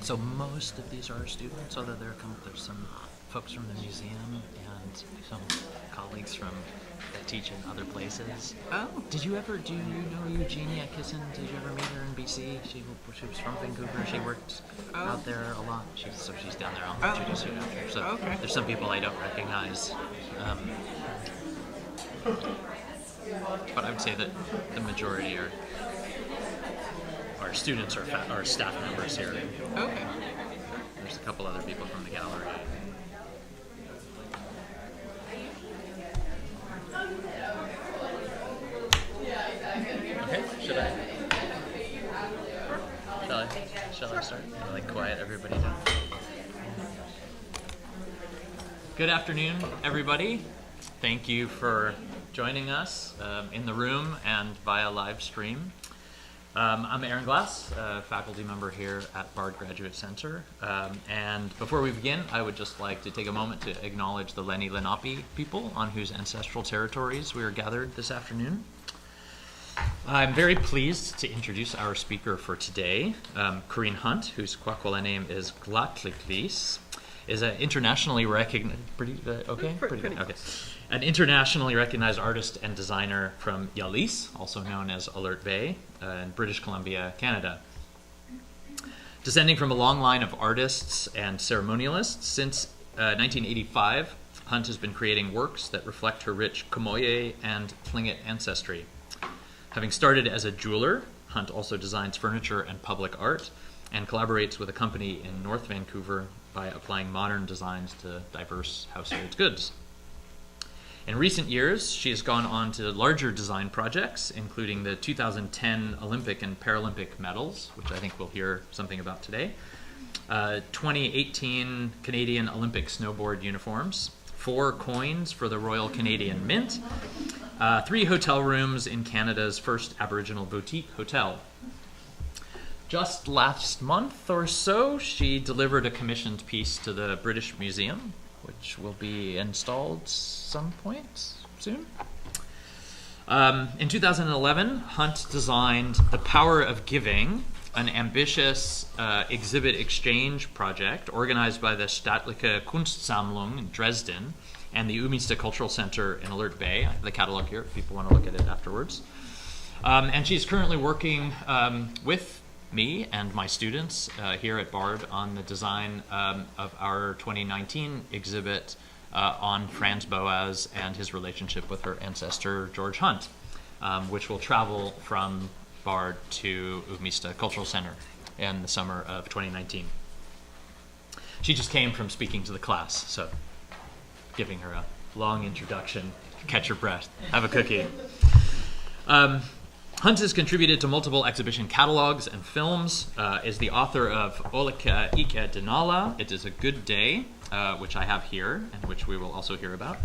So most of these are students, although there's some folks from the museum and some colleagues that teach in other places. Oh. Do you know Eugenia Kissen? Did you ever meet her in BC? She was from Vancouver. She worked out there a lot. She's down there. I'll introduce you after. So okay. There's some people I don't recognize. But I would say that the majority are students or staff members here. Okay. There's a couple other people from the gallery. Okay, shall I start? Quiet everybody down. Good afternoon, everybody. Thank you for joining us in the room and via live stream. I'm Aaron Glass, a faculty member here at Bard Graduate Center. And before we begin, I would just like to take a moment to acknowledge the Lenni Lenape people on whose ancestral territories we are gathered this afternoon. I'm very pleased to introduce our speaker for today, Corrine Hunt, whose Kwakwaka'wakw name is Glatliklis, is an internationally recognized, pretty good. Okay. An internationally recognized artist and designer from Yallis, also known as Alert Bay, in British Columbia, Canada. Descending from a long line of artists and ceremonialists, since 1985, Hunt has been creating works that reflect her rich Comoye and Tlingit ancestry. Having started as a jeweler, Hunt also designs furniture and public art and collaborates with a company in North Vancouver by applying modern designs to diverse household goods. In recent years, she has gone on to larger design projects, including the 2010 Olympic and Paralympic medals, which I think we'll hear something about today, 2018 Canadian Olympic snowboard uniforms, 4 coins for the Royal Canadian Mint, 3 hotel rooms in Canada's first Aboriginal boutique hotel. Just last month or so, she delivered a commissioned piece to the British Museum, which will be installed some point soon. In 2011, Hunt designed The Power of Giving, an ambitious exhibit exchange project organized by the Staatliche Kunstsammlung in Dresden and the Umista Cultural Center in Alert Bay. I have the catalog here if people want to look at it afterwards. And she's currently working with me and my students here at Bard on the design of our 2019 exhibit on Franz Boas and his relationship with her ancestor George Hunt, which will travel from Bard to Umista Cultural Center in the summer of 2019. She just came from speaking to the class, so giving her a long introduction, catch your breath, have a cookie. Hunt has contributed to multiple exhibition catalogs and films, is the author of Oleka Ike Denala, It Is a Good Day, which I have here, and which we will also hear about.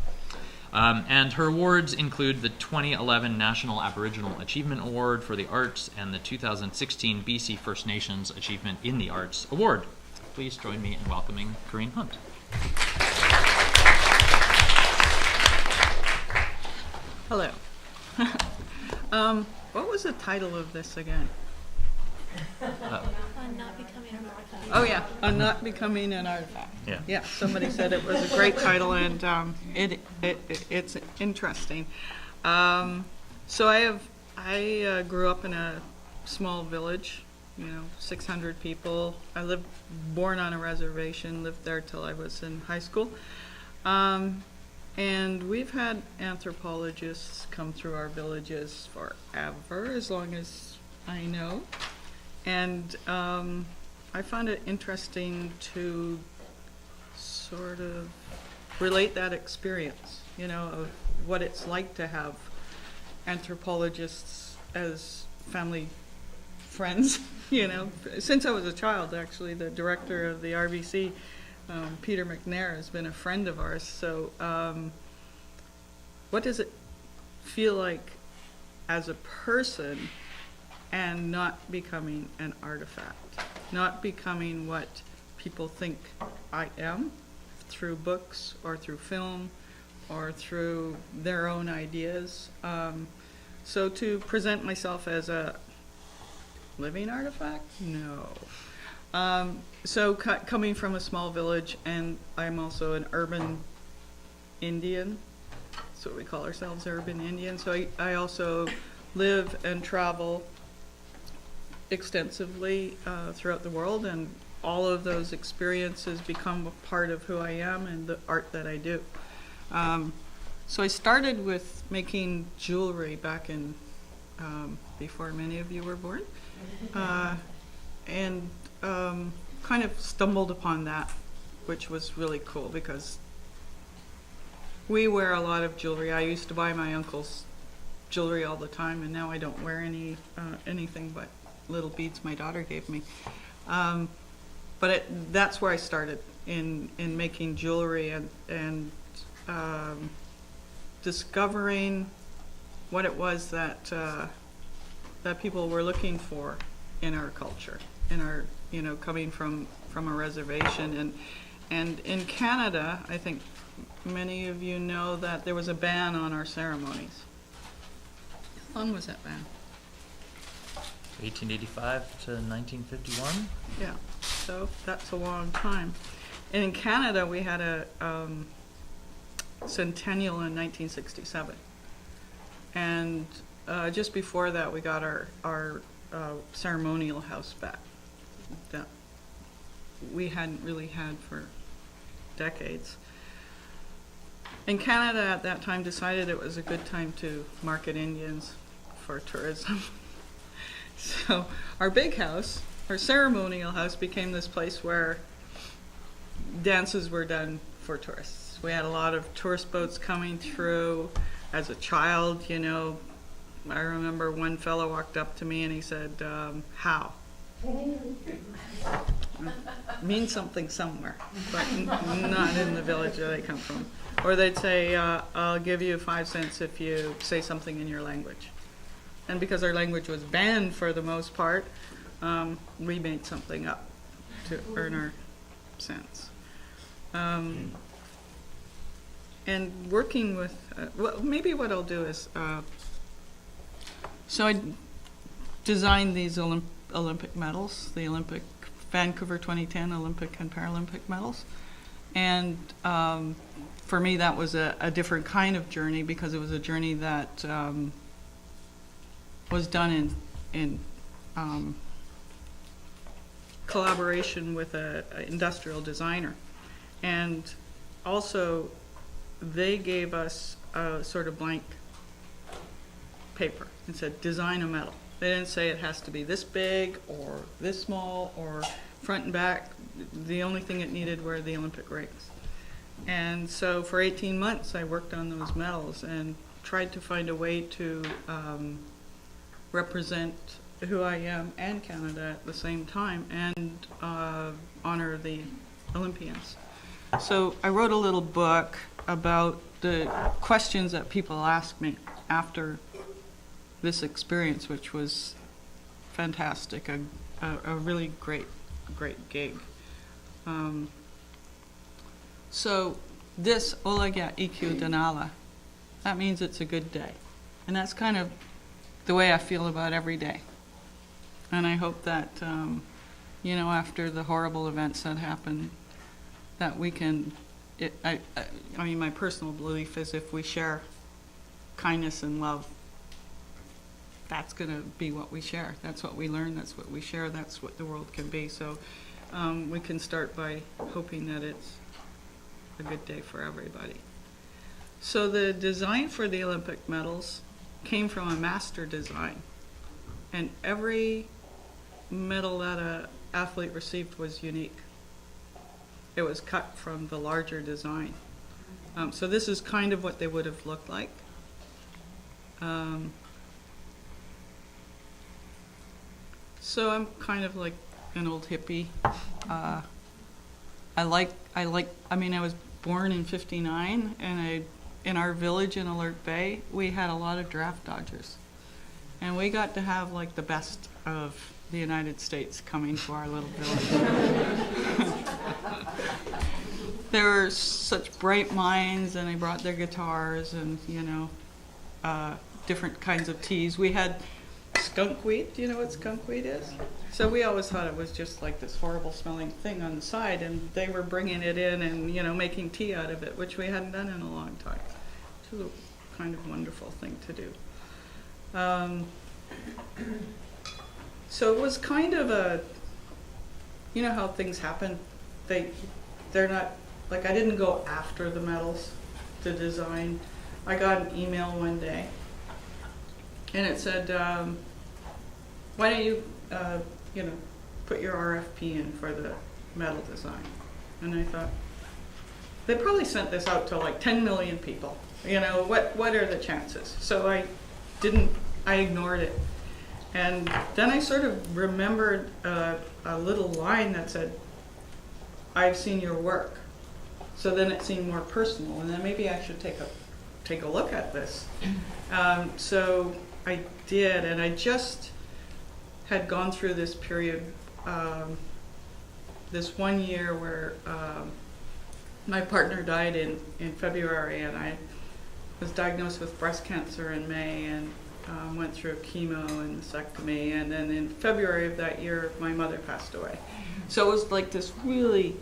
And her awards include the 2011 National Aboriginal Achievement Award for the Arts and the 2016 BC First Nations Achievement in the Arts Award. Please join me in welcoming Corrine Hunt. Hello. What was the title of this again? On Not Becoming an Artifact. Oh yeah, On Not Becoming an Artifact. Yeah. Somebody said it was a great title, and it's interesting. So I grew up in a small village, 600 people. I born on a reservation, lived there till I was in high school. And we've had anthropologists come through our villages forever, as long as I know. And I found it interesting to sort of relate that experience, of what it's like to have anthropologists as family friends, Since I was a child, actually, the director of the RBC, Peter McNair, has been a friend of ours. So what does it feel like as a person and not becoming an artifact, not becoming what people think I am through books or through film or through their own ideas? So to present myself as a living artifact? No. So coming from a small village, and I'm also an urban Indian. That's what we call ourselves, urban Indians. So I also live and travel extensively throughout the world, and all of those experiences become a part of who I am and the art that I do. So I started with making jewelry back in before many of you were born, and kind of stumbled upon that, which was really cool because we wear a lot of jewelry. I used to buy my uncle's jewelry all the time, and now I don't wear anything but little beads my daughter gave me. But that's where I started in making jewelry and discovering what it was that people were looking for in our culture, in our, coming from a reservation. And in Canada, I think many of you know that there was a ban on our ceremonies. How long was that ban? 1885 to 1951. Yeah, so that's a long time. And in Canada, we had a centennial in 1967. And just before that, we got our ceremonial house back that we hadn't really had for decades. And Canada at that time decided it was a good time to market Indians for tourism. So our big house, our ceremonial house, became this place where dances were done for tourists. We had a lot of tourist boats coming through. As a child, I remember one fellow walked up to me and he said, how? Means something somewhere, but not in the village that I come from. Or they'd say, I'll give you 5 cents if you say something in your language. And because our language was banned for the most part, we made something up to earn our cents. And working with, maybe what I'll do is, so I designed these Olympic medals, the Vancouver 2010 Olympic and Paralympic medals. And for me, that was a different kind of journey because it was a journey that was done in collaboration with an industrial designer. And also, they gave us a sort of blank paper and said, design a medal. They didn't say it has to be this big or this small or front and back. The only thing it needed were the Olympic rings. And so for 18 months, I worked on those medals and tried to find a way to represent who I am and Canada at the same time and honor the Olympians. So I wrote a little book about the questions that people asked me after this experience, which was fantastic, a really great gig. So this Kwakwaka'wakw Danala, that means it's a good day. And that's kind of the way I feel about every day. And I hope that, after the horrible events that happened, that we can, I mean, my personal belief is if we share kindness and love, that's going to be what we share. That's what we learn, that's what we share, that's what the world can be. So we can start by hoping that it's a good day for everybody. So the design for the Olympic medals came from a master design. And every medal that an athlete received was unique. It was cut from the larger design. So this is kind of what they would have looked like. So I'm kind of like an old hippie. I was born in '59, and in our village in Alert Bay, we had a lot of draft dodgers. And we got to have like the best of the United States coming to our little village. There were such bright minds, and they brought their guitars and, different kinds of teas. We had skunkweed. Do you know what skunkweed is? So we always thought it was just like this horrible smelling thing on the side, and they were bringing it in and, you know, making tea out of it, which we hadn't done in a long time. Which was a kind of wonderful thing to do. So it was kind of a, you know how things happen? They're not, like, I didn't go after the medals to design. I got an email one day, and it said, why don't you, you know, put your RFP in for the medal design? And I thought, they probably sent this out to like 10 million people. You know, what are the chances? So I ignored it. And then I sort of remembered a little line that said, I've seen your work. So then it seemed more personal, and then maybe I should take a look at this. So I did, and I just had gone through this period, this 1 year where my partner died in February, and I was diagnosed with breast cancer in May, and went through chemo and mastectomy, and then in February of that year, my mother passed away. So it was like this really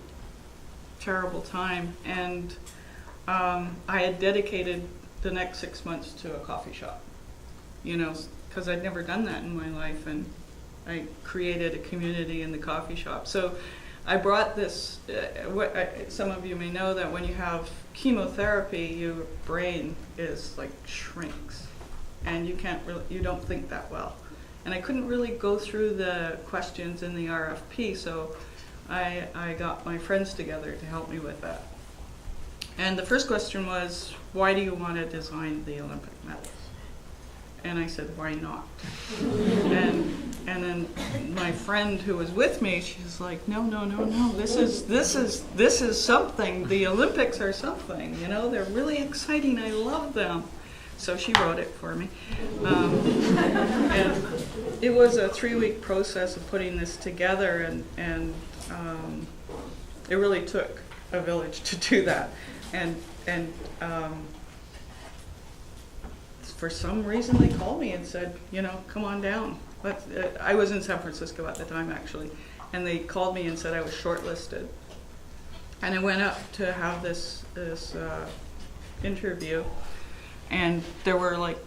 terrible time, and I had dedicated the next 6 months to a coffee shop, you know, because I'd never done that in my life, and I created a community in the coffee shop. So I brought this, some of you may know that when you have chemotherapy, your brain is like shrinks, and you don't think that well. And I couldn't really go through the questions in the RFP, so I got my friends together to help me with that. And the first question was, why do you want to design the Olympic medals? And I said, why not? and then my friend who was with me, she's like, no, this is something. The Olympics are something, you know, they're really exciting, I love them. So she wrote it for me. And it was a 3-week process of putting this together, and it really took a village to do that. And for some reason they called me and said, you know, come on down. I was in San Francisco at the time, actually, and they called me and said I was shortlisted. And I went up to have this interview, and there were like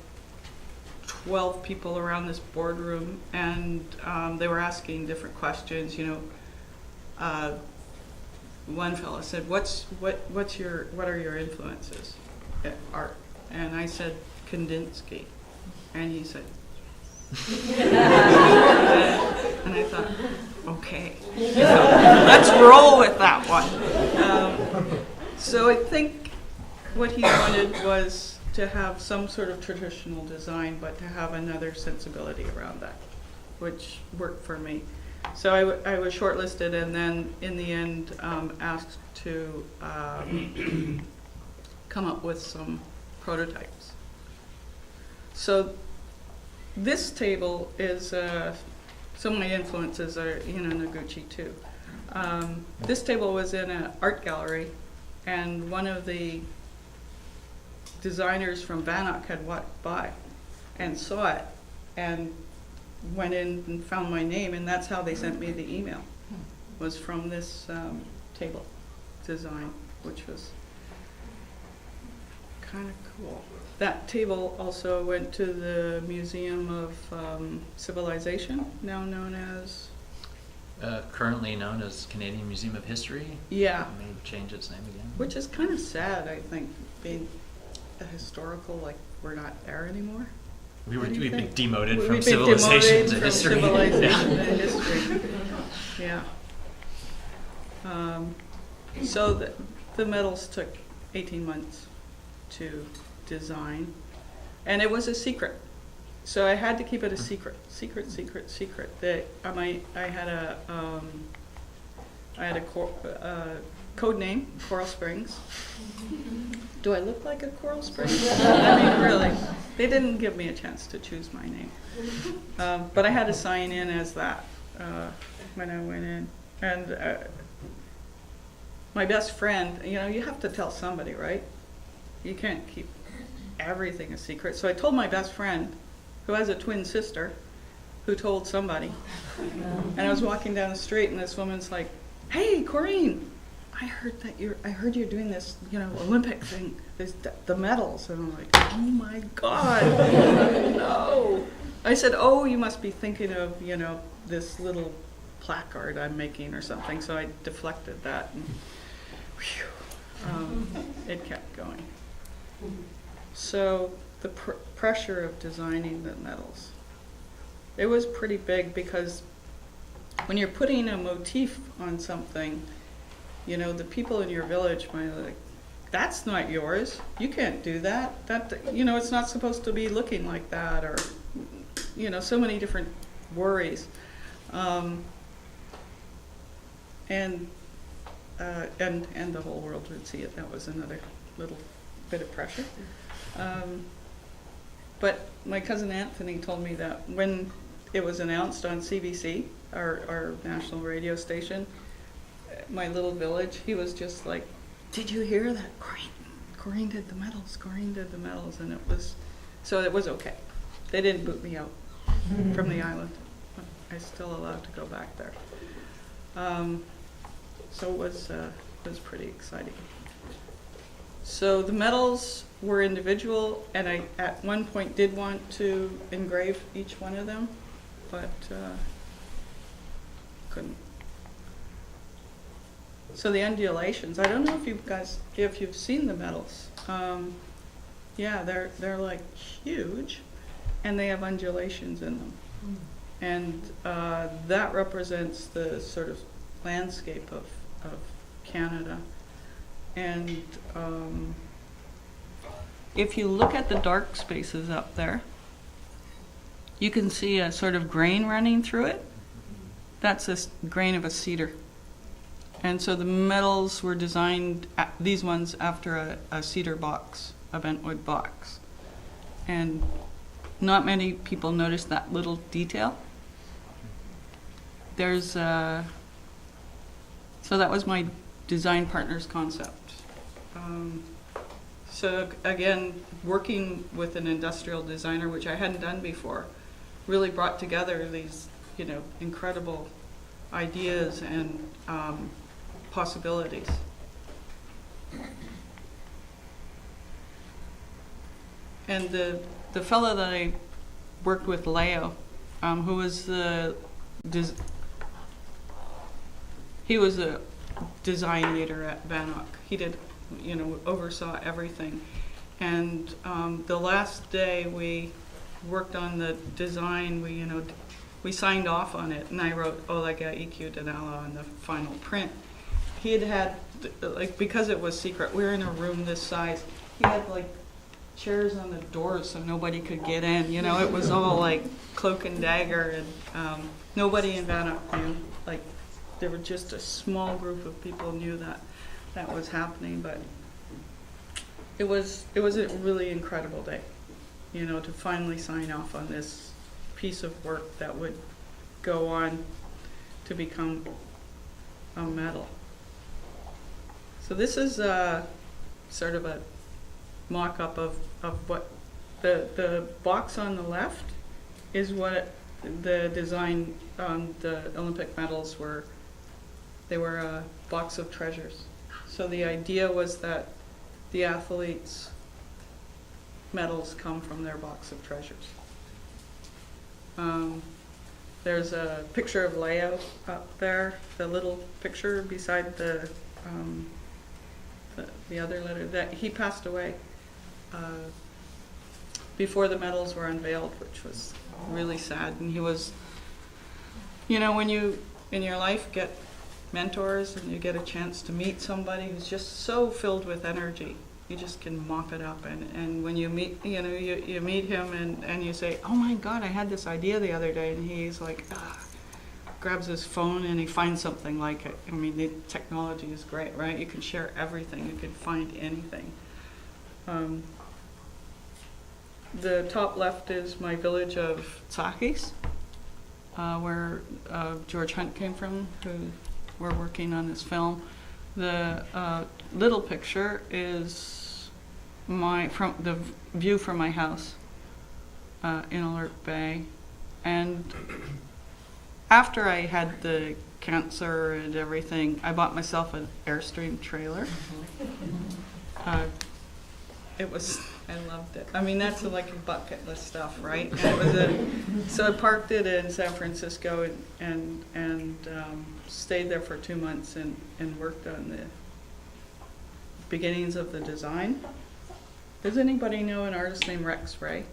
12 people around this boardroom, and they were asking different questions. You know, one fellow said, "What are your influences at art?" And I said, "Kandinsky," and he said, and I thought, okay, let's roll with that one. So I think what he wanted was to have some sort of traditional design, but to have another sensibility around that, which worked for me. So I was shortlisted, and then in the end asked to come up with some prototypes. So this table is, some of my influences are, you know, Noguchi too. This table was in an art gallery, and one of the designers from Bannock had walked by and saw it and went in and found my name, and that's how they sent me the email, was from this table design, which was kind of cool. That table also went to the Museum of Civilization, now known as... currently known as Canadian Museum of History. Yeah. It may change its name again. Which is kind of sad, I think, being a historical, like, we're not there anymore. We've been demoted from civilization to history. Civilization to history. Yeah. So the medals took 18 months to design, and it was a secret. So I had to keep it a secret. That I had a code name, Coral Springs. Do I look like a Coral Springs? I mean, really, they didn't give me a chance to choose my name. But I had to sign in as that when I went in. And my best friend, you know, you have to tell somebody, right? You can't keep everything a secret. So I told my best friend, who has a twin sister, who told somebody. And I was walking down the street, and this woman's like, "Hey, Corrine, I heard you're doing this, Olympic thing, the medals." And I'm like, "Oh my God, no!" I said, "Oh, you must be thinking of, this little placard I'm making or something." So I deflected that, and it kept going. So the pressure of designing the medals, it was pretty big, because when you're putting a motif on something, the people in your village might be like, "That's not yours. You can't do that. It's not supposed to be looking like that," or, so many different worries. And the whole world would see it. That was another little bit of pressure. But my cousin Anthony told me that when it was announced on CBC, our national radio station, my little village, he was just like, "Did you hear that? Corrine did the medals. Corrine did the medals." And it was okay. They didn't boot me out from the island. I was still allowed to go back there. So it was pretty exciting. So the medals were individual, and I at one point did want to engrave each one of them, but couldn't. So the undulations, I don't know if you've seen the medals. Yeah, they're like huge, and they have undulations in them. And that represents the sort of landscape of Canada. And if you look at the dark spaces up there, you can see a sort of grain running through it. That's a grain of a cedar. And so the medals were designed, these ones, after a cedar box, a bentwood box. And not many people notice that little detail. So that was my design partner's concept. So again, working with an industrial designer, which I hadn't done before, really brought together these, incredible ideas and possibilities. And the fellow that I worked with, Leo, who was he was a design leader at Bannock. He did, oversaw everything. And the last day we worked on the design, we signed off on it, and I wrote Kwakwaka'wakw Danala on the final print. He had, because it was secret, we were in a room this size, he had chairs on the doors so nobody could get in. It was all cloak and dagger, and nobody in Bannock knew. There were just a small group of people knew that was happening, but it was a really incredible day, to finally sign off on this piece of work that would go on to become a medal. So this is sort of a mock-up of what the box on the left is, what the design the Olympic medals were. They were a box of treasures. So the idea was that the athletes' medals come from their box of treasures. There's a picture of Leo up there, the little picture beside the other letter. That he passed away before the medals were unveiled, which was really sad. And he was, when you in your life get mentors and you get a chance to meet somebody who's just so filled with energy, you just can mop it up. And when you meet, you meet him and you say, "Oh my God, I had this idea the other day," and he's like, grabs his phone and he finds something like it. I mean, the technology is great, right? You can share everything. You can find anything. The top left is my village of Tsakis, where George Hunt came from, who we're working on this film. The little picture is from the view from my house in Alert Bay, And after I had the cancer and everything, I bought myself an Airstream trailer. It was, I loved it. I mean, that's like a bucket list stuff, right? And it was so I parked it in San Francisco and stayed there for 2 months and worked on the beginnings of the design. Does anybody know an artist named Rex Ray?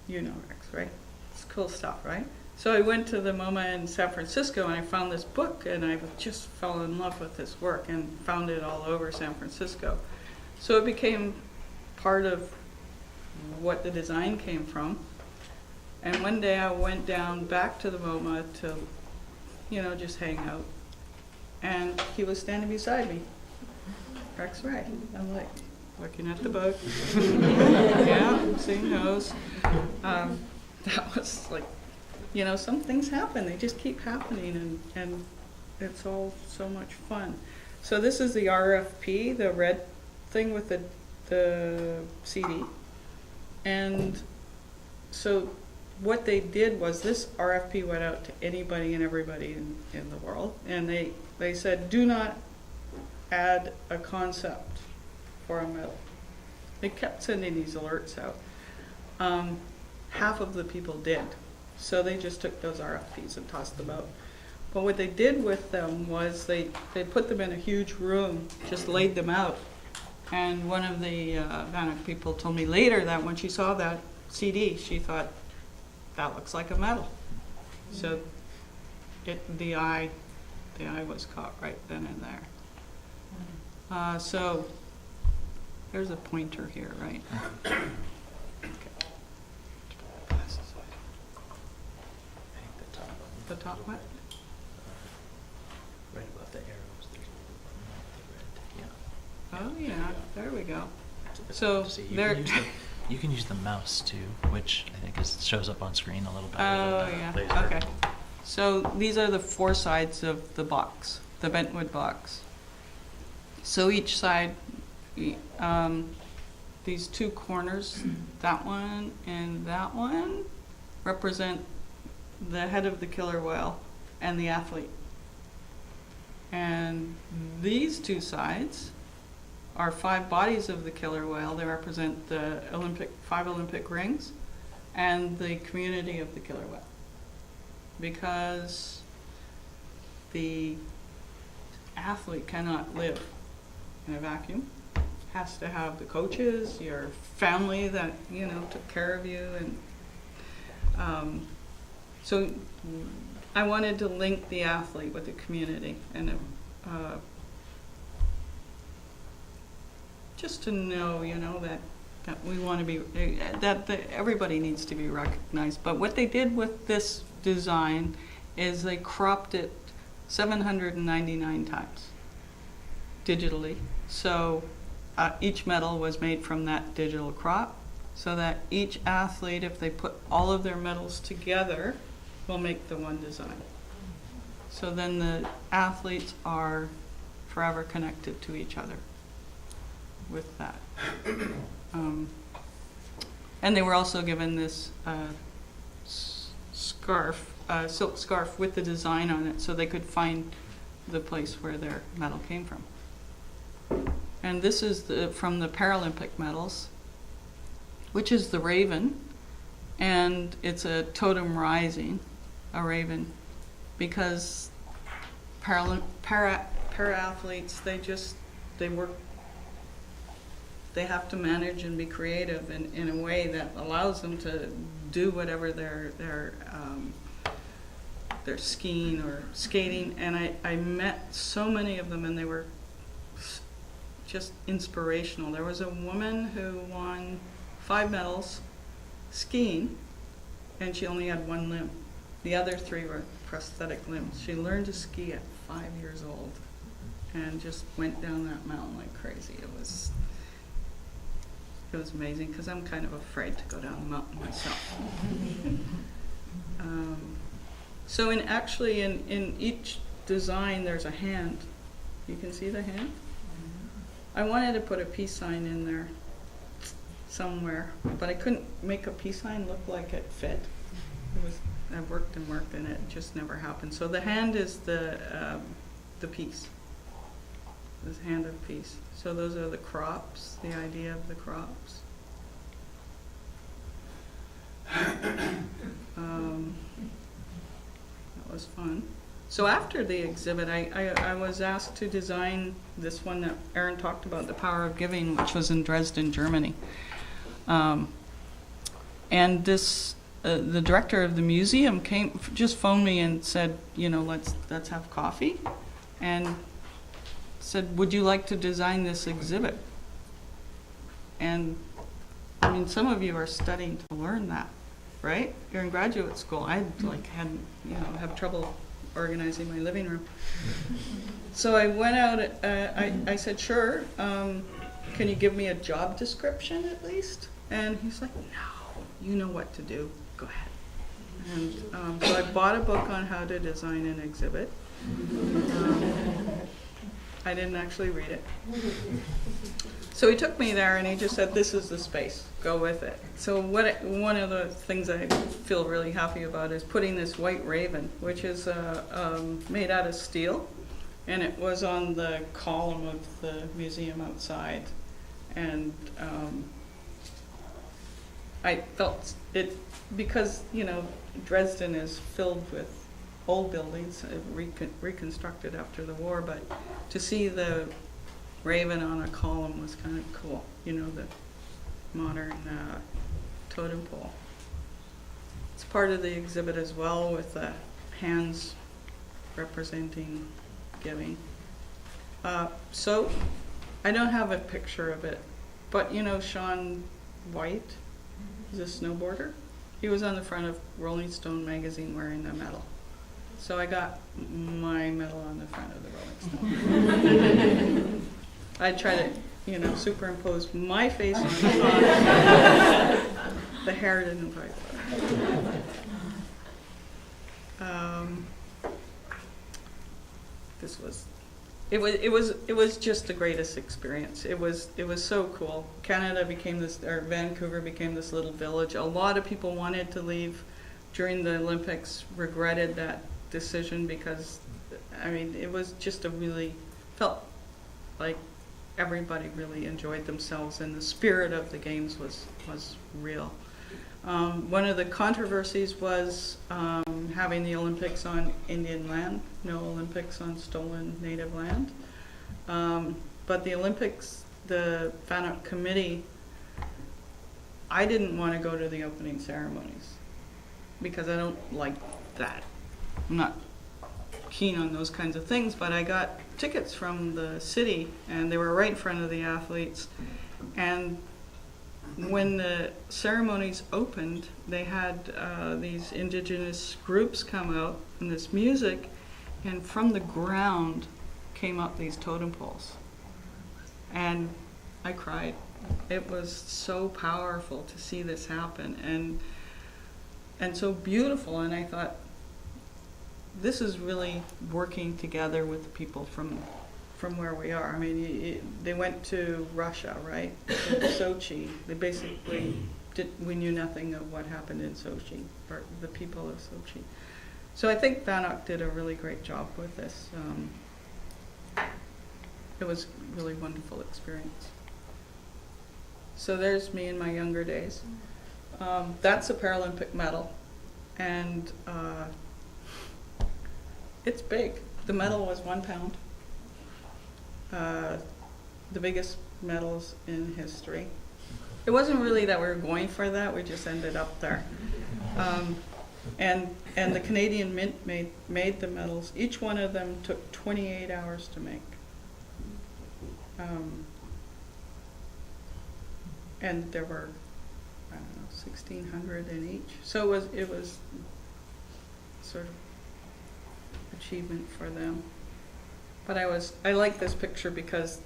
You know Rex, right? It's cool stuff, right? So I went to the MoMA in San Francisco and I found this book and I just fell in love with this work and found it all over San Francisco. So it became part of what the design came from. And one day I went down back to the MoMA to, just hang out. And he was standing beside me, Rex Ray. I'm like, looking at the book. Yeah, seeing those. That was like, some things happen. They just keep happening, and it's all so much fun. So this is the RFP, the red thing with the CD. And so what they did was this RFP went out to anybody and everybody in the world. And they said, do not add a concept for a medal. They kept sending these alerts out. Half of the people did. So they just took those RFPs and tossed them out. But what they did with them was they put them in a huge room, just laid them out. And one of the VANOC people told me later that when she saw that CD, she thought, that looks like a medal. So the eye was caught right then and there. So there's a pointer here, right? Okay. The top what? Right above the arrows, there's a little button, the red. Yeah. Oh yeah, there we go. So there. You can use the mouse too, which I think shows up on screen a little better. Oh than yeah. laser. Okay. So these are the 4 sides of the box, the bentwood box. So each side, these 2 corners, that one and that one, represent the head of the killer whale and the athlete. And these 2 sides are 5 bodies of the killer whale. They represent the 5 Olympic rings and the community of the killer whale. Because the athlete cannot live in a vacuum. Has to have the coaches, your family that, took care of you. And so I wanted to link the athlete with the community and just to know, that we want to be, that everybody needs to be recognized. But what they did with this design is they cropped it 799 times digitally. So each medal was made from that digital crop, so that each athlete, if they put all of their medals together, will make the one design. So then the athletes are forever connected to each other with that. And they were also given this scarf, silk scarf with the design on it, so they could find the place where their medal came from. And this is from the Paralympic medals, which is the raven, and it's a totem rising, a raven, because para-athletes, they have to manage and be creative in a way that allows them to do whatever they're skiing or skating. And I met so many of them, and they were just inspirational. There was a woman who won 5 medals skiing, and she only had 1 limb. The other 3 were prosthetic limbs. She learned to ski at 5 years old and just went down that mountain like crazy. It was amazing, because I'm kind of afraid to go down the mountain myself. So in each design there's a hand. You can see the hand? I wanted to put a peace sign in there somewhere, but I couldn't make a peace sign look like it fit. I worked and worked and it just never happened. So the hand is the piece. This hand of peace. So those are the crops, the idea of the crops. That was fun. So after the exhibit, I was asked to design this one that Erin talked about, The Power of Giving, which was in Dresden, Germany. And this, the director of the museum just phoned me and said, let's have coffee. And said, would you like to design this exhibit? And I mean, some of you are studying to learn that, right? You're in graduate school. I have trouble organizing my living room. So I went out, I said, sure, can you give me a job description at least? And he's like, no, you know what to do, go ahead. And so I bought a book on how to design an exhibit. I didn't actually read it. So he took me there and he just said, this is the space, go with it. So one of the things I feel really happy about is putting this white raven, which is made out of steel, and it was on the column of the museum outside. And I felt it, because Dresden is filled with old buildings, reconstructed after the war, but to see the raven on a column was kind of cool, the modern totem pole. It's part of the exhibit as well, with the hands representing giving. So I don't have a picture of it, but Shaun White, he's a snowboarder. He was on the front of Rolling Stone magazine wearing the medal. So I got my medal on the front of the Rolling Stone. I try to, superimpose my face on the hair didn't quite work. It was just the greatest experience. It was so cool. Canada became Vancouver became this little village. A lot of people wanted to leave during the Olympics, regretted that decision, because it was just felt like everybody really enjoyed themselves, and the spirit of the games was real. One of the controversies was having the Olympics on Indian land, no Olympics on stolen native land. But the Olympics, the FANUC committee, I didn't want to go to the opening ceremonies because I don't like that. I'm not keen on those kinds of things, but I got tickets from the city and they were right in front of the athletes. And when the ceremonies opened, they had these indigenous groups come out and this music, and from the ground came up these totem poles. And I cried. It was so powerful to see this happen, and so beautiful. And I thought, this is really working together with the people from where we are. They went to Russia, right? Sochi. They basically we knew nothing of what happened in Sochi, or the people of Sochi. So I think FANUC did a really great job with this. It was a really wonderful experience. So there's me in my younger days. That's a Paralympic medal, and it's big. The medal was 1 pound. The biggest medals in history. It wasn't really that we were going for that, we just ended up there. And the Canadian Mint made the medals. Each one of them took 28 hours to make. And there were, 1,600 in each. So it was sort of achievement for them. But I like this picture because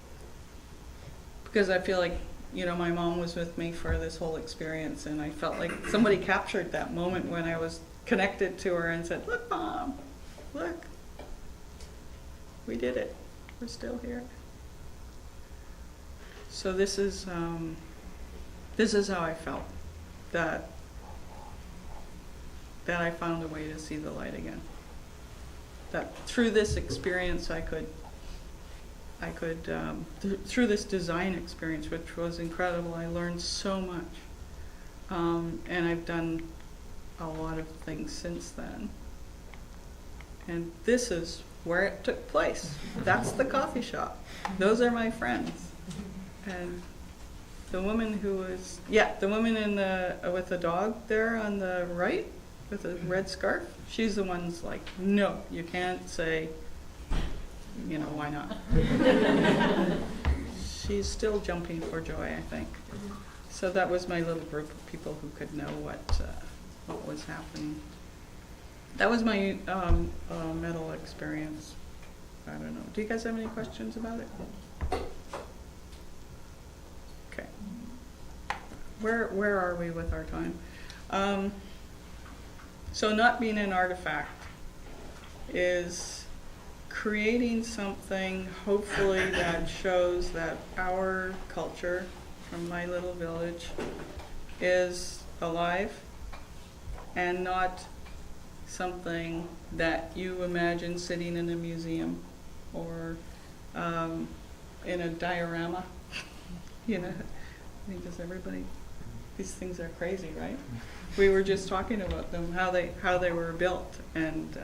I feel like, my mom was with me for this whole experience, and I felt like somebody captured that moment when I was connected to her and said, "Look, Mom, look, we did it. We're still here." So this is how I felt, that that I found a way to see the light again. That through this experience through this design experience, which was incredible, I learned so much. And I've done a lot of things since then. And this is where it took place. That's the coffee shop. Those are my friends. And the woman the woman with the dog there on the right with a red scarf, she's the one's like, no, you can't say, why not? She's still jumping for joy, I think. So that was my little group of people who could know what was happening. That was my medal experience. I don't know. Do you guys have any questions about it? Okay. Where are we with our time? So not being an artifact is creating something, hopefully, that shows that our culture from my little village is alive and not something that you imagine sitting in a museum or in a diorama. I mean, does everybody, these things are crazy, right? We were just talking about them, how they were built, and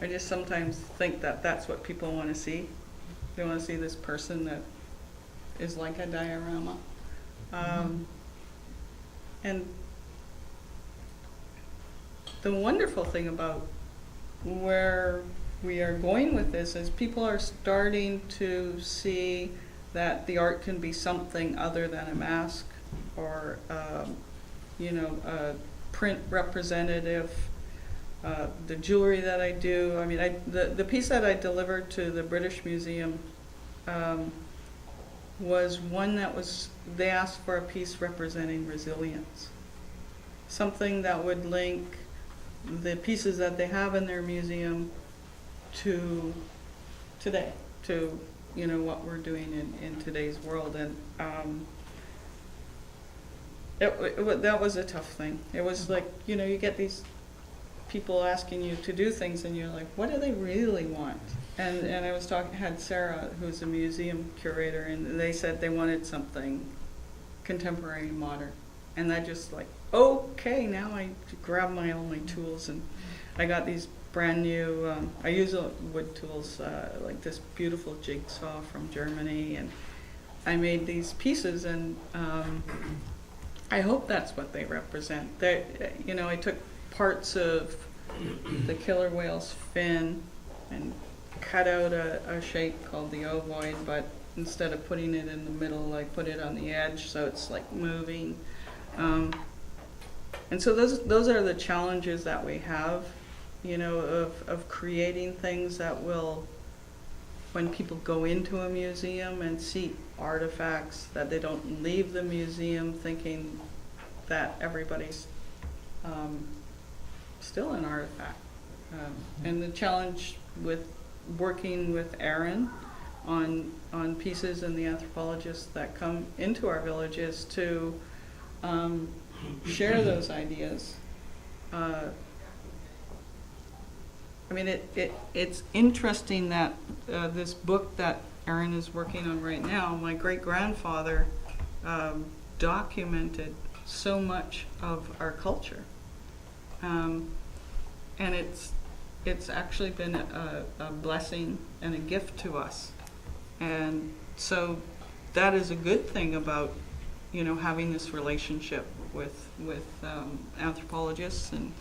I just sometimes think that that's what people want to see. They want to see this person that is like a diorama. And the wonderful thing about where we are going with this is people are starting to see that the art can be something other than a mask or, a print representative. The jewelry that I do, I mean, the piece that I delivered to the British Museum was one they asked for a piece representing resilience. Something that would link the pieces that they have in their museum to today, to what we're doing in today's world. And that was a tough thing. It was like, you get these people asking you to do things and you're like, what do they really want? And I was had Sarah, who's a museum curator, and they said they wanted something contemporary and modern. And I just like, okay, now I grab all my tools, and I got these brand new, I use wood tools, like this beautiful jigsaw from Germany, and I made these pieces, and I hope that's what they represent. I took parts of the killer whale's fin and cut out a shape called the ovoid, but instead of putting it in the middle, I put it on the edge, so it's like moving. And so those are the challenges that we have, of creating things that will, when people go into a museum and see artifacts, that they don't leave the museum thinking that everybody's still an artifact. And the challenge with working with Erin on pieces and the anthropologists that come into our village is to share those ideas. I mean, it's interesting that this book that Erin is working on right now, my great-grandfather documented so much of our culture. And it's actually been a blessing and a gift to us. And so that is a good thing about, having this relationship with anthropologists and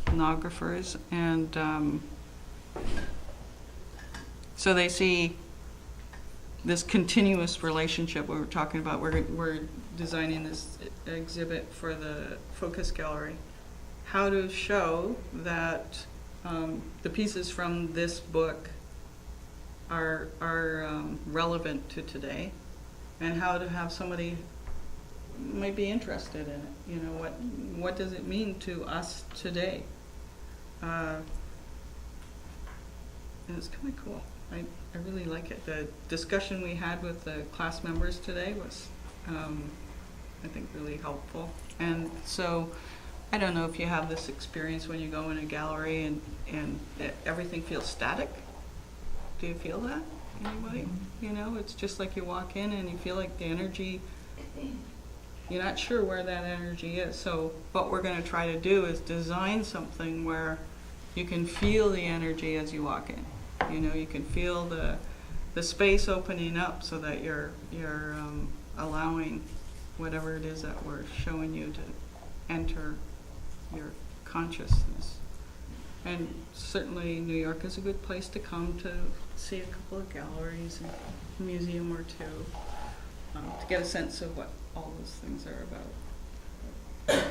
ethnographers. And so they see this continuous relationship we were talking about. We're designing this exhibit for the Focus Gallery. How to show that the pieces from this book are relevant to today, and how to have somebody might be interested in it. What does it mean to us today? And it's kind of cool. I really like it. The discussion we had with the class members today was, I think, really helpful. And so I don't know if you have this experience when you go in a gallery and everything feels static. Do you feel that? Anybody? You know, it's just like you walk in and you feel like the energy, you're not sure where that energy is. So what we're going to try to do is design something where you can feel the energy as you walk in. You know, you can feel the space opening up so that you're allowing whatever it is that we're showing you to enter your consciousness. And certainly New York is a good place to come to see a couple of galleries and a museum or two, to get a sense of what all those things are about.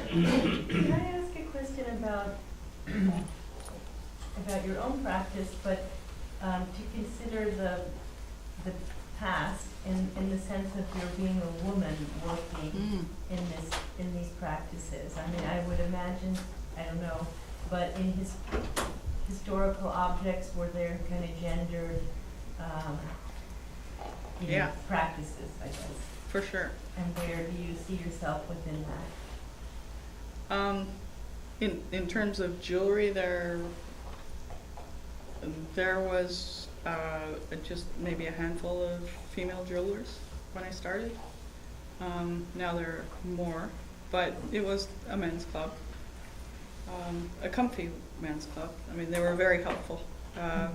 Can I ask a question about your own practice, but to consider the past in the sense of your being a woman working in these practices? I mean, I would imagine, I don't know, but in his historical objects, were there kind of gendered practices, I guess? For sure. And where do you see yourself within that? In terms of jewelry, there was just maybe a handful of female jewelers when I started. Now there are more, but it was a men's club, a comfy men's club. I mean, they were very helpful. But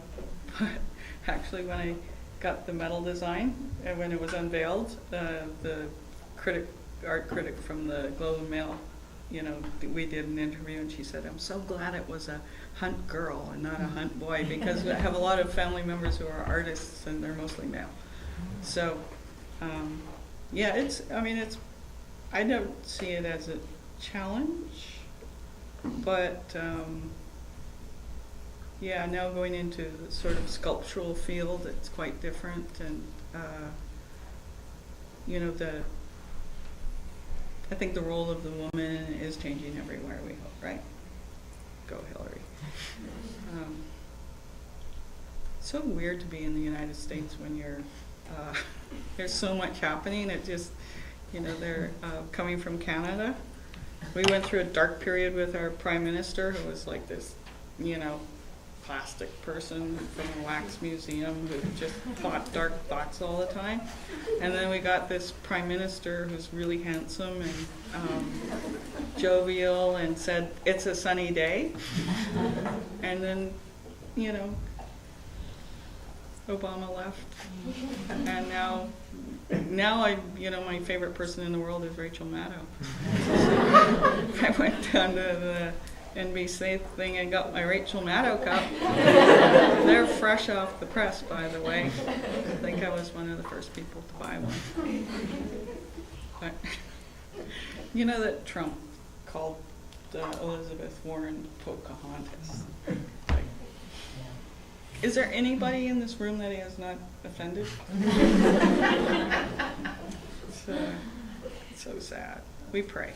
actually, when I got the medal design and when it was unveiled, the art critic from the Globe and Mail, you know, we did an interview and she said, "I'm so glad it was a Hunt girl and not a Hunt boy," because I have a lot of family members who are artists and they're mostly male. So, I don't see it as a challenge, but now going into the sort of sculptural field, it's quite different, and I think the role of the woman is changing everywhere, we hope, right? Go Hillary. It's so weird to be in the United States when you're, there's so much happening. It just, they're coming from Canada. We went through a dark period with our Prime Minister, who was like this, plastic person from a wax museum who just thought dark thoughts all the time. And then we got this Prime Minister who's really handsome and jovial and said, "It's a sunny day." And then, Obama left. And now my favorite person in the world is Rachel Maddow. I went down to the NBC thing and got my Rachel Maddow cup. They're fresh off the press, by the way. I think I was one of the first people to buy one. But, that Trump called Elizabeth Warren Pocahontas. Is there anybody in this room that he has not offended? It's so sad. We pray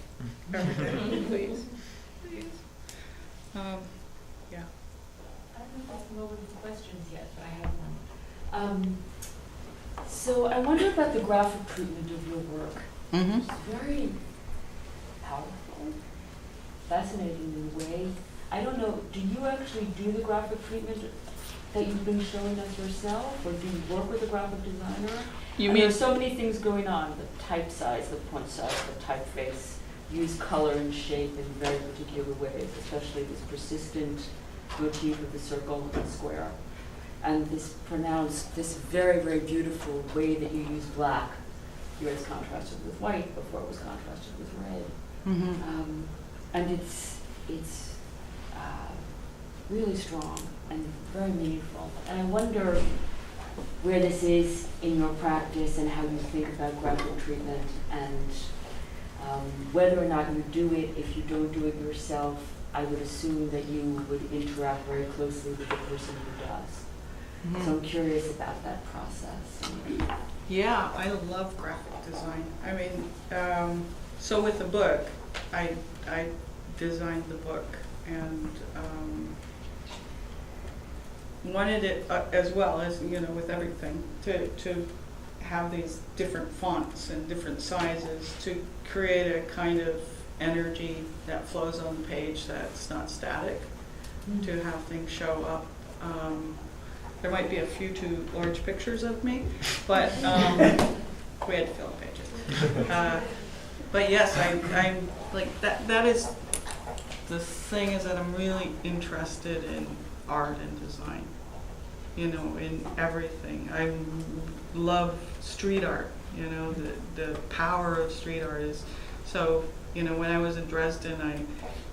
every day, please. I don't know if I've come over with questions yet, but I have one. So I wonder about the graphic treatment of your work. Mm-hmm. It's very powerful, fascinating in a way. I don't know, do you actually do the graphic treatment that you've been showing us yourself, or do you work with a graphic designer? There's so many things going on, the type size, the font size, the typeface, use color and shape in very particular ways, especially this persistent motif of the circle and square. And this pronounced, this very, very beautiful way that you use black. Here it's contrasted with white, before it was contrasted with red. Mm-hmm. And it's really strong and very meaningful. And I wonder where this is in your practice and how you think about graphic treatment, and whether or not you do it. If you don't do it yourself, I would assume that you would interact very closely with the person who does. Mm-hmm. So I'm curious about that process. Yeah, I love graphic design. I mean, so with the book, I designed the book and wanted it as well as, with everything, to have these different fonts and different sizes to create a kind of energy that flows on the page that's not static, to have things show up. There might be a few too large pictures of me, but we had to fill pages. But yes, I'm like that is the thing, is that I'm really interested in art and design, you know, in everything. I love street art, you know, the power of street art is, so, you know, when I was in Dresden, I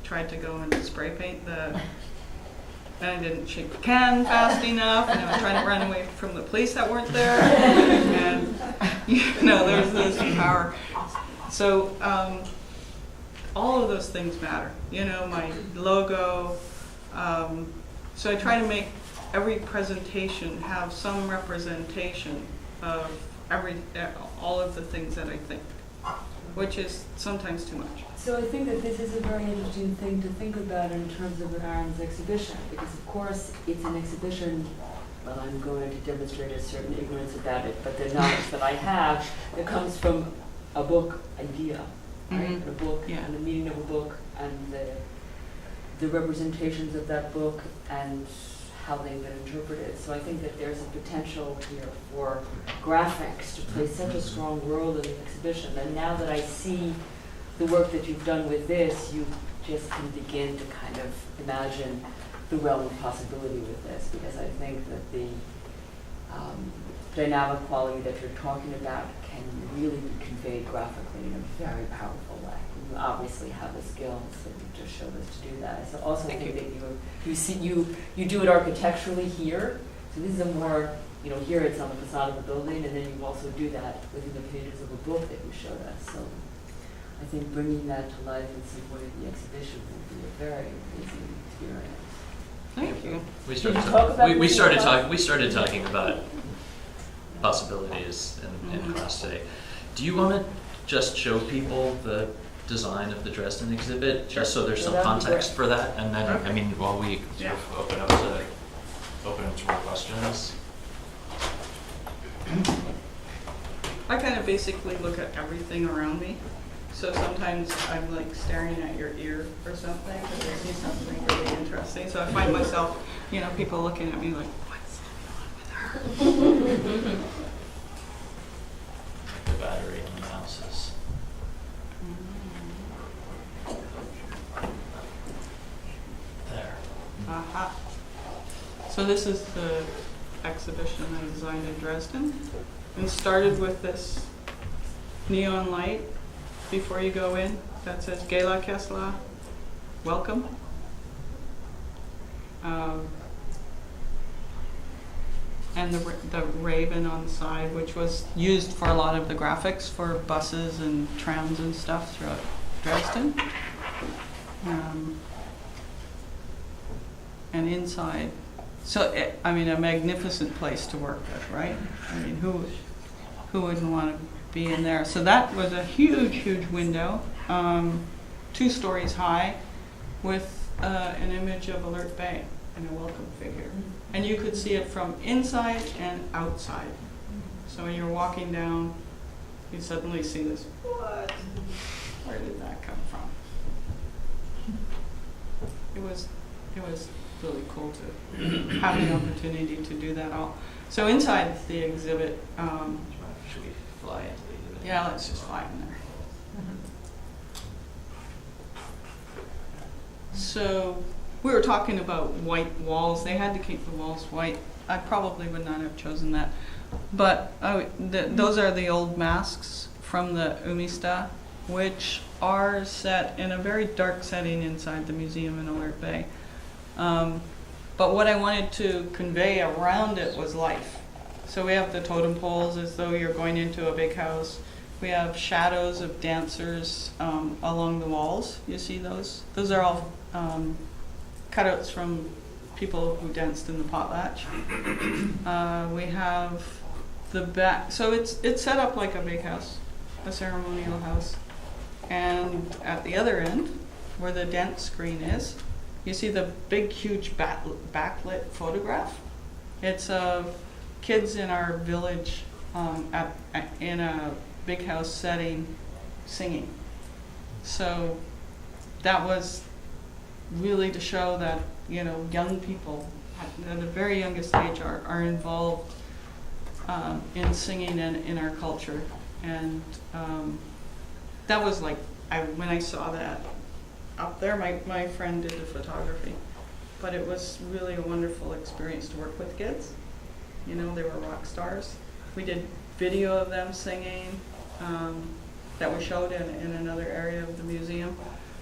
tried to go and spray paint and I didn't shake the can fast enough, and I was trying to run away from the police that weren't there, and, you know, there's this power. So, all of those things matter, you know, my logo. So I try to make every presentation have some representation of all of the things that I think, which is sometimes too much. So I think that this is a very interesting thing to think about in terms of Aaron's exhibition, because of course it's an exhibition, well, I'm going to demonstrate a certain ignorance about it, but the knowledge that I have, that comes from a book idea, right? Mm-hmm. A book, Yeah. and the meaning of a book, and the representations of that book, and how they've been interpreted. So I think that there's a potential here for graphics to play such a strong role in the exhibition. And now that I see the work that you've done with this, you just can begin to kind of imagine the realm of possibility with this, because I think that the dynamic quality that you're talking about can really be conveyed graphically in a very powerful way. You obviously have the skills, and you just showed us to do that. I also think that you do it architecturally here. So this is a more, you know, here it's on the facade of a building, and then you also do that within the pages of a book that you showed us. So I think bringing that to life in some way at the exhibition will be a very amazing experience. Thank you. We started talking about possibilities in class today. Do you want to just show people the design of the Dresden exhibit, just so there's some context for that, and then I mean, while we sort of open up to more questions. I kind of basically look at everything around me. So sometimes I'm like staring at your ear or something because I see something really interesting. So I find myself, you know, people looking at me like, what's going on with her? The battery on the mouse is. There. Aha. So this is the exhibition I designed in Dresden, and started with this neon light before you go in that says Gela Kesla, welcome. And the raven on the side, which was used for a lot of the graphics for buses and trams and stuff throughout Dresden. And inside, so I mean, a magnificent place to work with, right? I mean, who wouldn't want to be in there? So that was a huge window, 2 stories high, with an image of Alert Bay and a welcome figure. And you could see it from inside and outside. So when you're walking down, you suddenly see this, what? Where did that come from? It was really cool to have the opportunity to do that all. So inside the exhibit, Should we fly into the exhibit? yeah, let's just fly in there. So we were talking about white walls. They had to keep the walls white. I probably would not have chosen that. But those are the old masks from the Umista, which are set in a very dark setting inside the museum in Alert Bay. But what I wanted to convey around it was life. So we have the totem poles as though you're going into a big house. We have shadows of dancers along the walls. You see those? Those are all cutouts from people who danced in the potlatch. We have the back. So it's set up like a big house, a ceremonial house. And at the other end, where the dance screen is, you see the big, huge backlit photograph. It's of kids in our village in a big house setting singing. So that was really to show that, you know, young people at the very youngest age are involved in singing and in our culture. And that was like, when I saw that up there, my friend did the photography. But it was really a wonderful experience to work with kids. You know, they were rock stars. We did video of them singing that we showed in another area of the museum.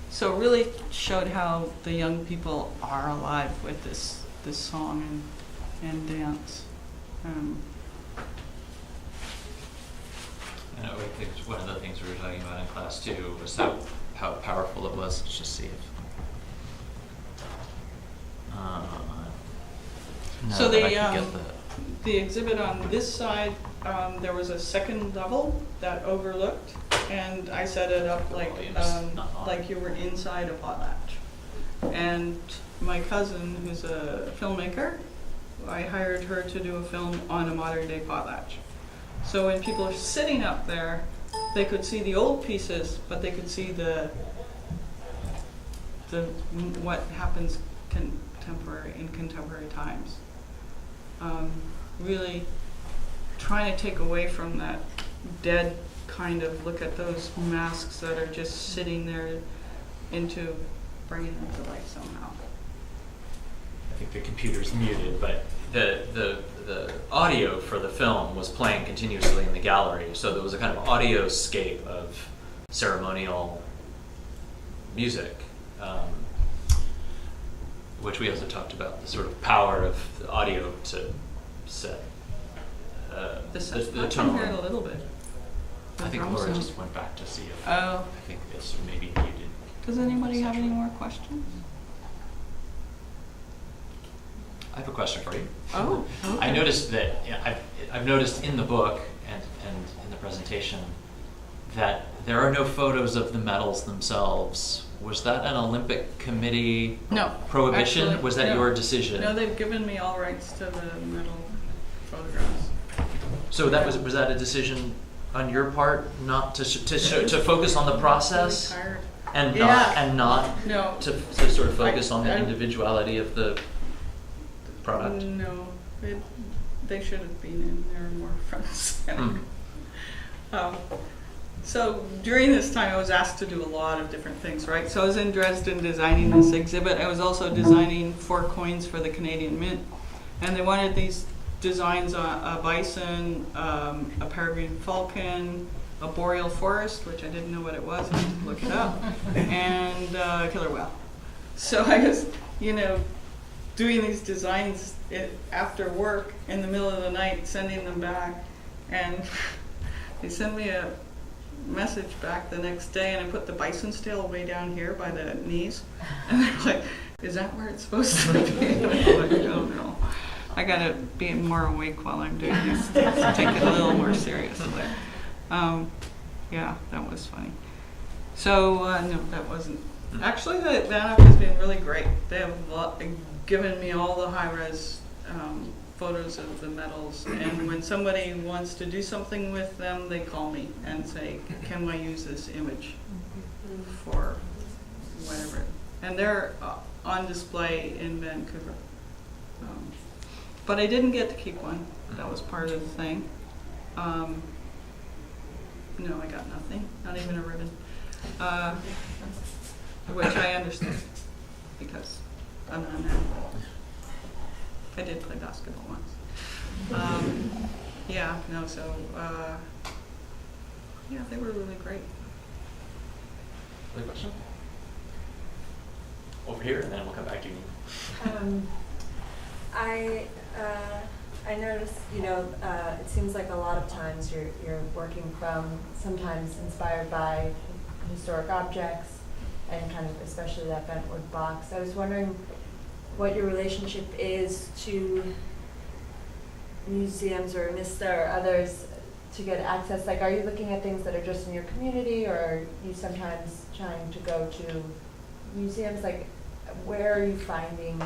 So it really showed how the young people are alive with this song and dance. And I think one of the things we were talking about in class too was how powerful it was. Let's just see if. No, So but I can get the exhibit on this side, there was a second level that overlooked, and I set it up like you were inside a potlatch. And my cousin, who's a filmmaker, I hired her to do a film on a modern day potlatch. So when people are sitting up there, they could see the old pieces, but they could see the what happens in contemporary times. Really trying to take away from that dead kind of look at those masks that are just sitting there into bringing them to life somehow. I think the computer's muted, but the audio for the film was playing continuously in the gallery, so there was a kind of audioscape of ceremonial music, which we also talked about, the sort of power of the audio to set the I tone. can hear it a little bit. I think drum Laura sound. just went back to see if Oh. I think it's maybe muted. Does anybody have any more questions? I have a question for you. Oh, okay. I noticed that I've noticed in the book and in the presentation that there are no photos of the medals themselves. Was that an Olympic Committee No, prohibition? actually, Was that no. your decision? No, they've given me all rights to the medal photographs. So that was that a decision on your part not to focus on the process Really tired. and Yeah. not No. to sort of focus on the individuality of the product? No, they should have been in there more front and center. So during this time, I was asked to do a lot of different things, right? So I was in Dresden designing this exhibit. I was also designing 4 coins for the Canadian Mint. And they wanted these designs on a bison, a peregrine falcon, a boreal forest, which I didn't know what it was, I had to look it up, and a killer whale. So I was, doing these designs after work in the middle of the night, sending them back, and they sent me a message back the next day, and I put the bison's tail way down here by the knees, and they're like, "Is that where it's supposed to be?" And I'm like, "Oh no, I gotta be more awake while I'm doing these things, take it a little more seriously." Yeah, that was funny. So no, that wasn't. Actually, the NF has been really great. They have given me all the high-res photos of the medals, and when somebody wants to do something with them, they call me and say, "Can I use this image for whatever?" And they're on display in Vancouver. But I didn't get to keep one. That was part of the thing. No, I got nothing. Not even a ribbon. Which I understand, because I'm not an athlete. I did play basketball once. Yeah, they were really great. Other question? Over here, and then we'll come back to you. I noticed, it seems like a lot of times you're working from, sometimes inspired by historic objects, and kind of especially that bentwood box. I was wondering what your relationship is to museums or NISTA or others to get access. Like, are you looking at things that are just in your community, or are you sometimes trying to go to museums? Like, where are you finding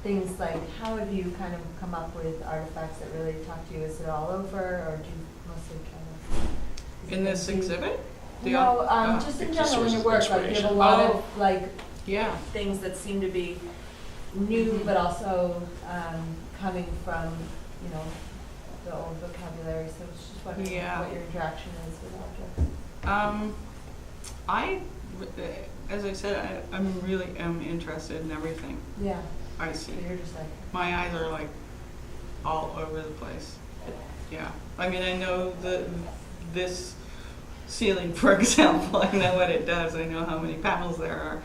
things? Like, how have you kind of come up with artifacts that really talk to you? Is it all over, or do you mostly try to... In this exhibit? The No, un- just in just general, in your work, sources of like, you have a inspiration. lot Oh. of, like, Yeah. things that seem to be new, but also, coming from, you know, the old vocabulary, so it's just wondering Yeah. what your interaction is with objects. I, as I said, I'm really am interested in everything Yeah, I so see. you're just like, My eyes are like all over the place. Yeah. I mean, I know this ceiling, for example, I know what it does. I know how many panels there are.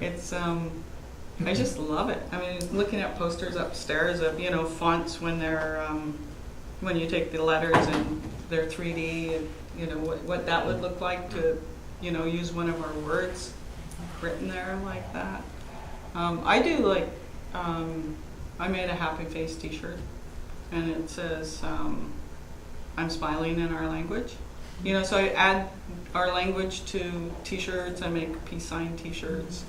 It's, I just love it. I mean, looking at posters upstairs of, you know, fonts when they're, when you take the letters and they're 3D, and, you know, what that would look like to, you know, use one of our words written there like that. I do like, I made a happy face t-shirt and it says, I'm smiling in our language. You know, so I add our language to t-shirts, I make peace sign t-shirts.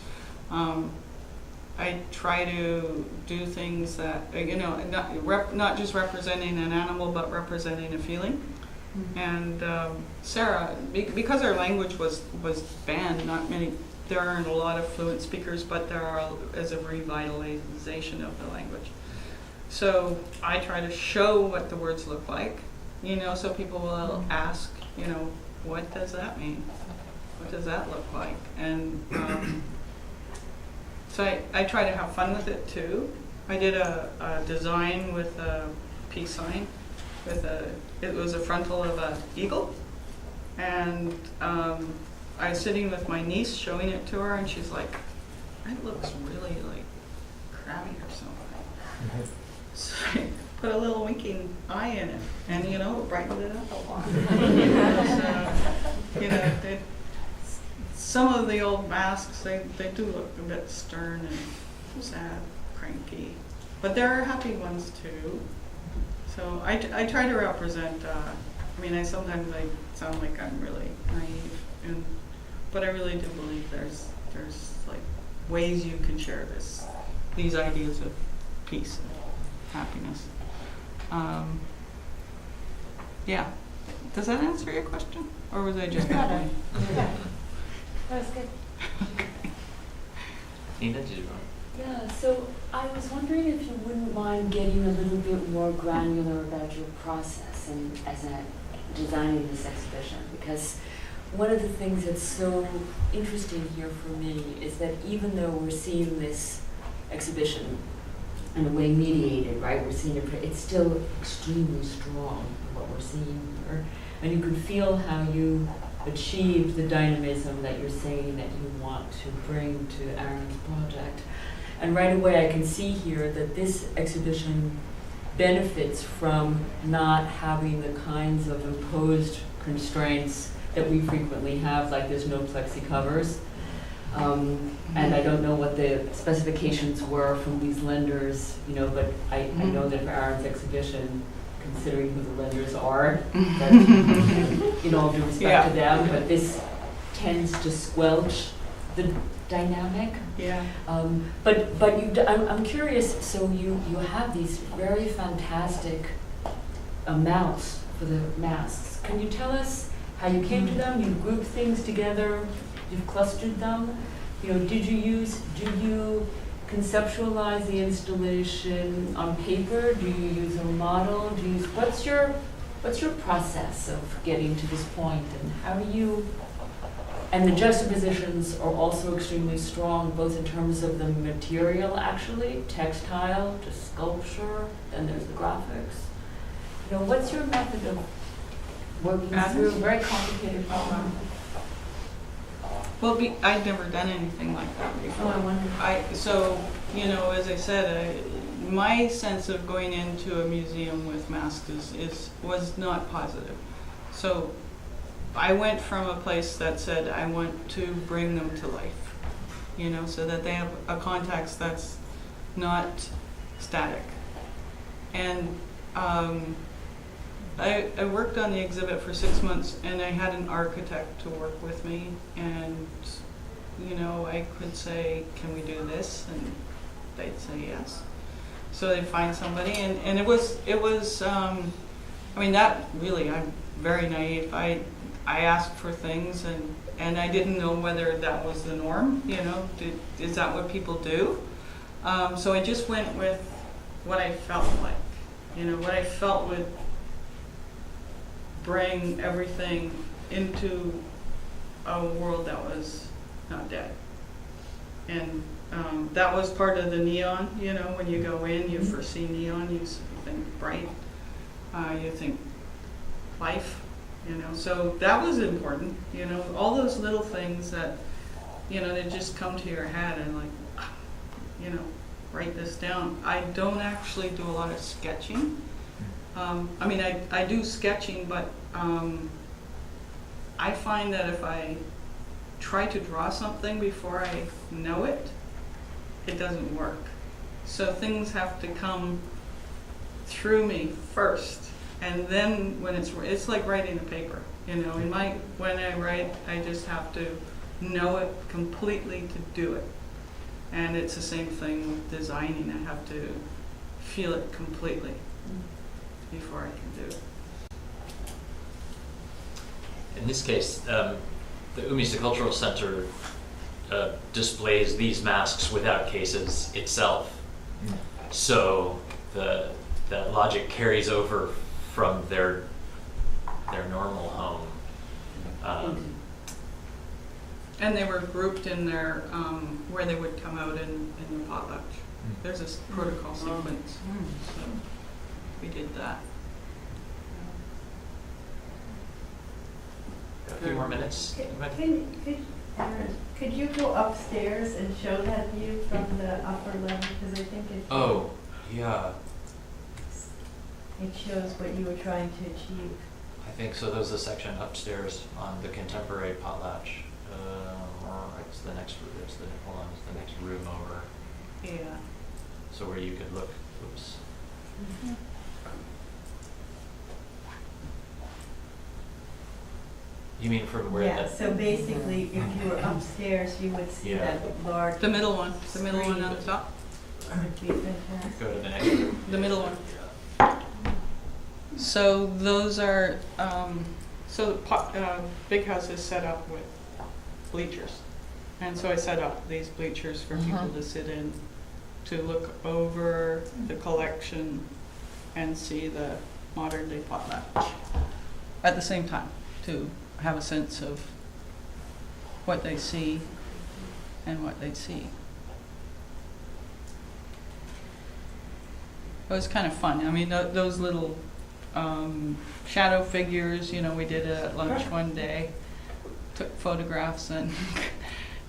I try to do things that, you know, not just representing an animal, but representing a feeling. And Sarah, because our language was banned, there aren't a lot of fluent speakers, but there are as a revitalization of the language. So I try to show what the words look like, you know, so people will ask, you know, what does that mean? What does that look like? And so I try to have fun with it too. I did a design with a peace sign, it was a frontal of an eagle, and I was sitting with my niece showing it to her, and she's like, "That looks really like crabby or something." So I put a little winking eye in it, and you know, it brightened it up a lot. So, you know, some of the old masks, they do look a bit stern and sad, cranky, but there are happy ones too. So I try to represent. I mean, sometimes I sound like I'm really naive, but I really do believe there's like ways you can share these ideas of peace and happiness. Yeah. Does that answer your question, or was I just babbling? yeah, that was good. Nina, did you want? Yeah, so I was wondering if you wouldn't mind getting a little bit more granular about your process and as a designing this exhibition, because one of the things that's so interesting here for me is that even though we're seeing this exhibition in a way mediated, right? We're seeing it's still extremely strong in what we're seeing here, and you could feel how you achieved the dynamism that you're saying that you want to bring to Aaron's project. And right away I can see here that this exhibition benefits from not having the kinds of imposed constraints that we frequently have, like there's no plexi covers. And I don't know what the specifications were from these lenders, you know, but I know that for Aaron's exhibition, considering who the lenders are, that, in all due respect to them, but this tends to squelch the dynamic. Yeah. But I'm curious, so you have these very fantastic amounts for the masks. Can you tell us how you came to them? You grouped things together, you've clustered them. You know, do you conceptualize the installation on paper? Do you use a model? What's your process of getting to this point, and how do you? And the juxtapositions are also extremely strong, both in terms of the material, actually, textile to sculpture, then there's the graphics. You know, what's your method of working through a very complicated problem? Well, I'd never done anything like that before. Oh, I wonder. So, you know, as I said, my sense of going into a museum with masks was not positive. So I went from a place that said I want to bring them to life, you know, so that they have a context that's not static. And I worked on the exhibit for 6 months, and I had an architect to work with me, and you know, I could say, can we do this? And they'd say yes. So they'd find somebody, and it was I mean, that really, I'm very naive. I asked for things and I didn't know whether that was the norm, is that what people do? So I just went with what I felt like, what I felt would bring everything into a world that was not dead. And that was part of the neon, when you go in, you first see neon, you think bright, you think life, so that was important, all those little things that, they just come to your head and like, write this down. I don't actually do a lot of sketching. I do sketching, but I find that if I try to draw something before I know it, it doesn't work. So things have to come through me first, and then when it's like writing a paper, when I write, I just have to know it completely to do it. And it's the same thing with designing. I have to feel it completely before I can do it. In this case, the Umista Cultural Center displays these masks without cases itself. So that logic carries over from their normal home. And they were grouped in their, where they would come out in the potlatch. There's this protocol sequence, so we did that. A few more minutes. Could you go upstairs and show that view from the upper level? Because I think Oh, yeah. it shows what you were trying to achieve. I think so. There's a section upstairs on the contemporary potlatch. It's the next. It's the next room over. Yeah. So where you could look. Oops. You mean from where? Yeah, so basically, if you were upstairs, you would see that large. The middle one on the top. Would be fantastic. Go to the next room. The middle one. So those are, Big House is set up with bleachers. And so I set up these bleachers for people to sit in, to look over the collection and see the modern day potlatch at the same time, to have a sense of what they see and what they see. It was kind of fun. I mean, those little shadow figures, we did it at lunch one day, took photographs and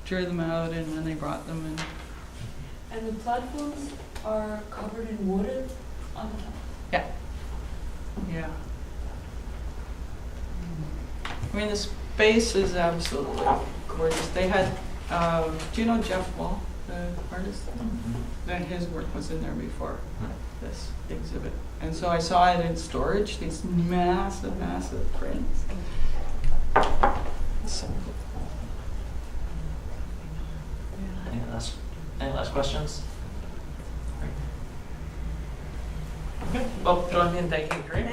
drew them out, and then they brought them in. And the platforms are covered in wood on the top? Yeah. I mean, the space is absolutely gorgeous. They had, do you know Jeff Wall, the artist? That his work was in there before this exhibit. And so I saw it in storage, these massive, massive prints. So cool. Any last questions? Okay. Well, join me in thanking Corrine.